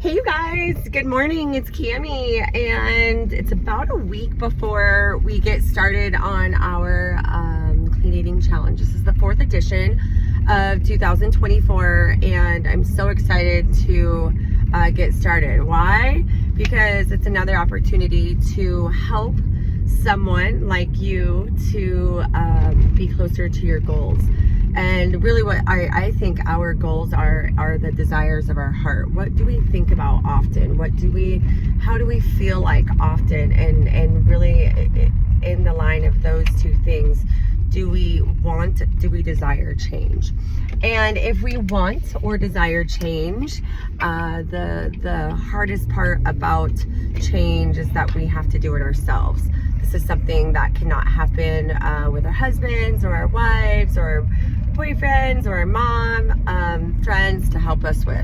Hey you guys, good morning. It's Cami, and it's about a week before we get started on our clean eating challenge. This is the 4th edition of 2024, and I'm so excited to get started. Why? Because it's another opportunity to help someone like you to be closer to your goals. And really what I think our goals are the desires of our heart. What do we think about often? How do we feel like often? And really in the line of those two things, do we desire change? And if we want or desire change, the hardest part about change is that we have to do it ourselves. This is something that cannot happen with our husbands or our wives or boyfriends or our mom, friends to help us with.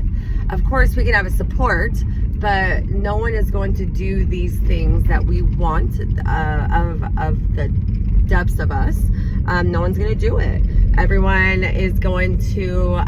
Of course, we can have a support, but no one is going to do these things that we want of the depths of us. No one's going to do it. Everyone is going to,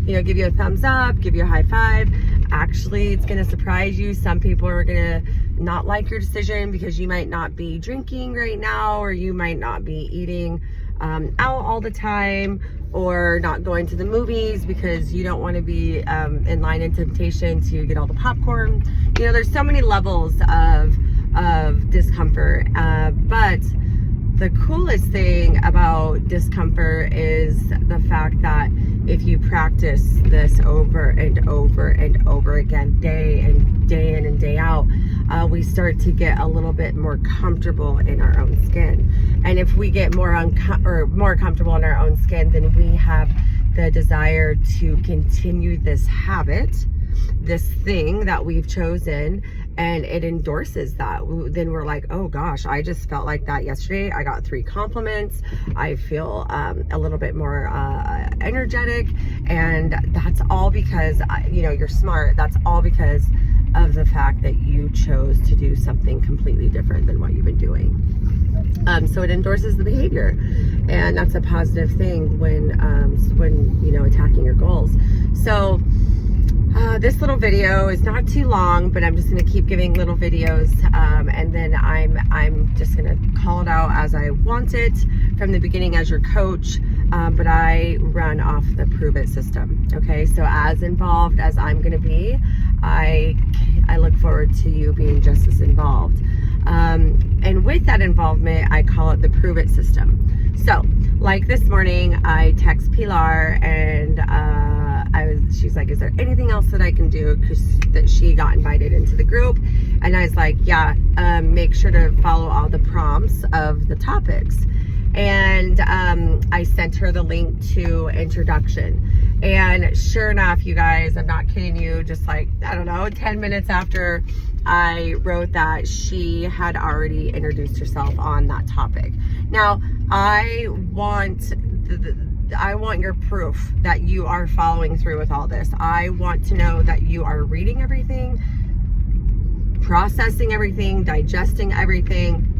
give you a thumbs up, give you a high five. Actually, it's going to surprise you. Some people are going to not like your decision because you might not be drinking right now, or you might not be eating out all the time, or not going to the movies because you don't want to be in line in temptation to get all the popcorn. There's so many levels of discomfort, but the coolest thing about discomfort is the fact that if you practice this over and over and over again, day in and day out, we start to get a little bit more comfortable in our own skin. And if we get more comfortable in our own skin, then we have the desire to continue this habit, this thing that we've chosen, and it endorses that. Then we're like, oh gosh, I just felt like that yesterday. I got 3 compliments. I feel a little bit more energetic, and that's all because you're smart. That's all because of the fact that you chose to do something completely different than what you've been doing. So it endorses the behavior, and that's a positive thing when attacking your goals. So this little video is not too long, but I'm just going to keep giving little videos, and then I'm just going to call it out as I want it from the beginning as your coach. But I run off the Prove It system. Okay, so as involved as I'm going to be, I look forward to you being just as involved. And with that involvement, I call it the Prove It system. So, like this morning, I text Pilar, and she's like, is there anything else that I can do? Because that she got invited into the group. And I was like, yeah, make sure to follow all the prompts of the topics. And I sent her the link to introduction. And sure enough, you guys, I'm not kidding you, just like, 10 minutes after I wrote that, she had already introduced herself on that topic. Now, I want your proof that you are following through with all this. I want to know that you are reading everything, processing everything, digesting everything.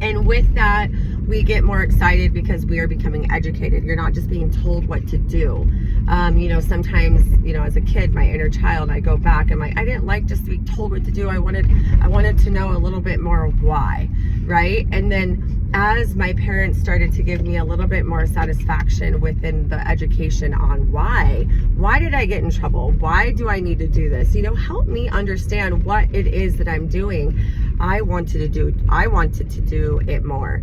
And with that, we get more excited because we are becoming educated. You're not just being told what to do. Sometimes, as a kid, my inner child, I go back and I didn't like just to be told what to do. I wanted to know a little bit more why, right? And then as my parents started to give me a little bit more satisfaction within the education on why did I get in trouble? Why do I need to do this? Help me understand what it is that I'm doing. I wanted to do it more.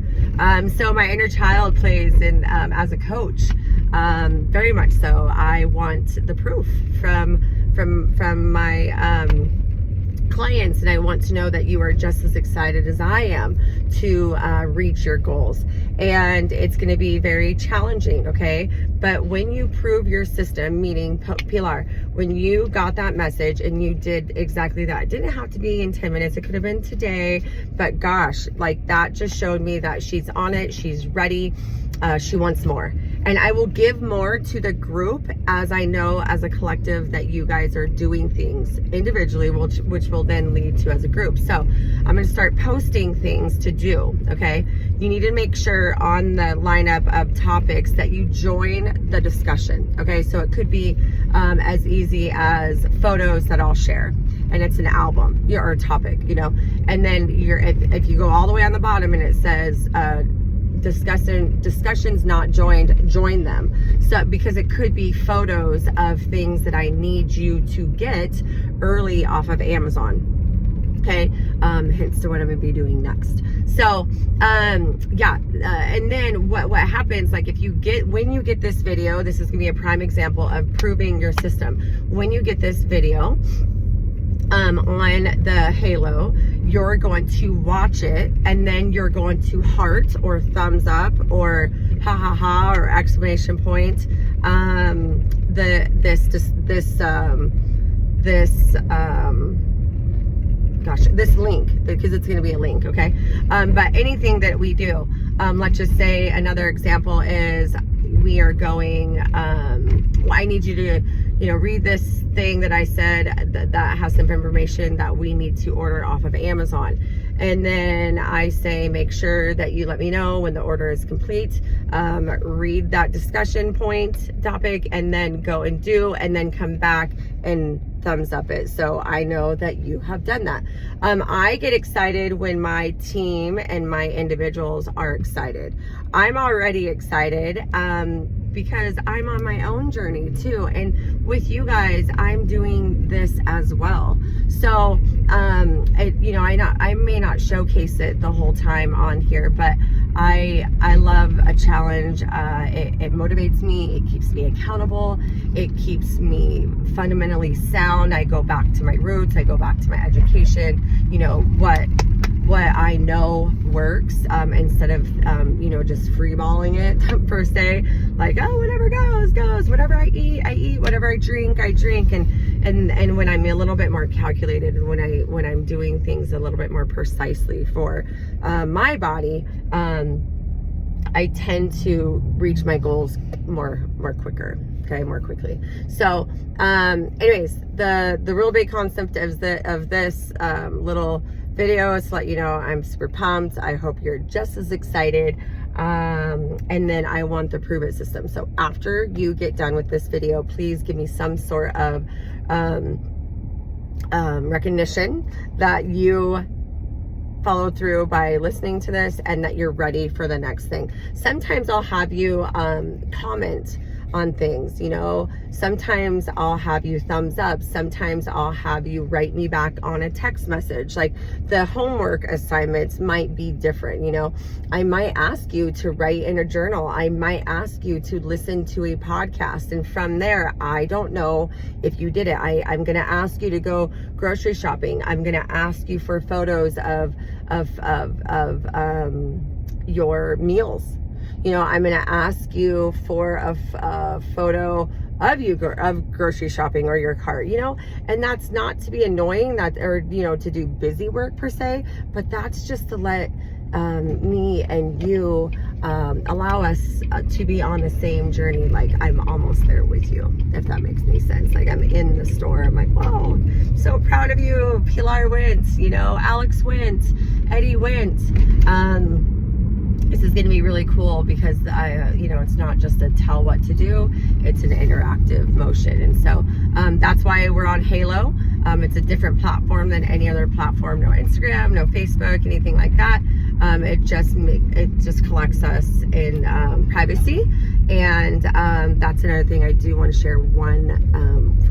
So my inner child plays in as a coach, very much so. I want the proof from my clients, and I want to know that you are just as excited as I am to reach your goals. And it's going to be very challenging, okay? But when you prove your system, meaning Pilar, when you got that message and you did exactly that, it didn't have to be in 10 minutes, it could have been today, but gosh, like that just showed me that she's on it, she's ready, she wants more. And I will give more to the group as I know as a collective that you guys are doing things individually, which will then lead to as a group. So I'm going to start posting things to do, okay? you need to make sure on the lineup of topics that you join the discussion. Okay, so it could be as easy as photos that I'll share, and it's an album or a topic, you know. And then if you go all the way on the bottom and it says discussions not joined, join them. So because it could be photos of things that I need you to get early off of Amazon. Okay, hence to what I'm gonna be doing next. So yeah, and then what happens, like when you get this video, this is gonna be a prime example of proving your system. When you get this video on the Halo, you're going to watch it, and then you're going to heart or thumbs up or ha ha ha or exclamation point this link, because it's going to be a link. Okay, but anything that we do, let's just say another example is we are going, I need you to, you know, read this thing that I said that has some information that we need to order off of Amazon. And then I say, make sure that you let me know when the order is complete. Read that discussion point topic, and then go and do, and then come back and thumbs up it, so I know that you have done that. I get excited when my team and my individuals are excited. I'm already excited because I'm on my own journey too, and with you guys I'm doing this as well. So you know, I may not showcase it the whole time on here, but I love a challenge. It motivates me, it keeps me accountable, it keeps me fundamentally sound. I go back to my roots, I go back to my education, you know, what I know works, instead of you know, just freeballing it per se, like, oh, whatever goes, whatever I eat, whatever I drink, and when I'm a little bit more calculated, and when I'm doing things a little bit more precisely for my body, I tend to reach my goals more quicker. Okay, more quickly. So anyways, the real big concept of this little video is to let you know I'm super pumped. I hope you're just as excited. And then I want the prove it system. So after you get done with this video, please give me some sort of recognition that you followed through by listening to this, and that you're ready for the next thing. Sometimes I'll have you comment on things, you know. Sometimes I'll have you thumbs up, sometimes I'll have you write me back on a text message. Like, the homework assignments might be different, you know. I might ask you to write in a journal, I might ask you to listen to a podcast, and from there, I don't know if you did it, I'm gonna ask you to go grocery shopping, I'm gonna ask you for photos of your meals. You know, I'm going to ask you for a photo of you of grocery shopping or your cart, you know, and that's not to be annoying, or, you know, to do busy work per se, but that's just to let me and you allow us to be on the same journey. Like, I'm almost there with you, if that makes any sense. Like, I'm in the store, I'm like, whoa, so proud of you. Pilar went, you know, Alex went, Eddie went. This is going to be really cool because you know, it's not just a tell what to do, it's an interactive motion. And so that's why we're on Halo. It's a different platform than any other platform. No Instagram, no Facebook, anything like that. It just collects us in privacy. And that's another thing I do want to share for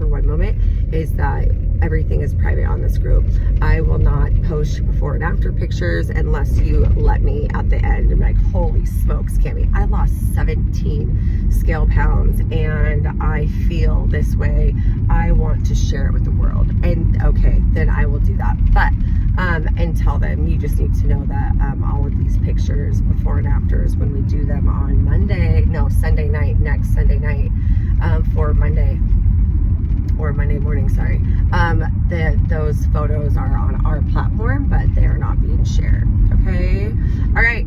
one moment, is that everything is private on this group. I will not post before and after pictures unless you let me at the end. I'm like, holy smokes, Cami, I lost 17 scale pounds and I feel this way. I want to share it with the world. And okay, then I will do that. But until then, you just need to know that all of these pictures before and afters, when we do them on Sunday night, next Sunday night, for Monday morning, sorry, those photos are on our platform, but they are not being shared. Okay, all right,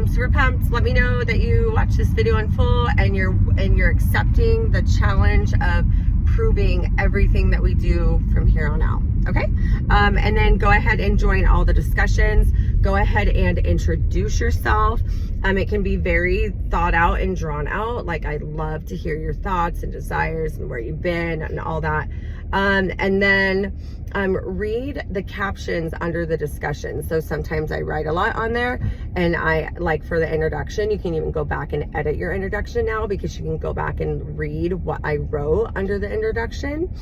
super pumped. Let me know that you watch this video in full and you're accepting the challenge of proving everything that we do from here on out. Okay, and then go ahead and join all the discussions. go ahead and introduce yourself. It can be very thought out and drawn out. Like, I love to hear your thoughts and desires and where you've been and all that. And then read the captions under the discussion. So sometimes I write a lot on there, and I like, for the introduction, you can even go back and edit your introduction now, because you can go back and read what I wrote under the introduction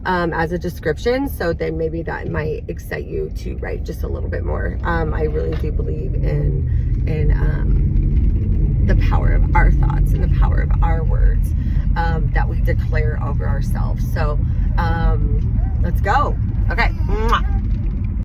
as a description. So then maybe that might excite you to write just a little bit more. I really do believe in the power of our thoughts and the power of our words that we declare over ourselves. So let's go.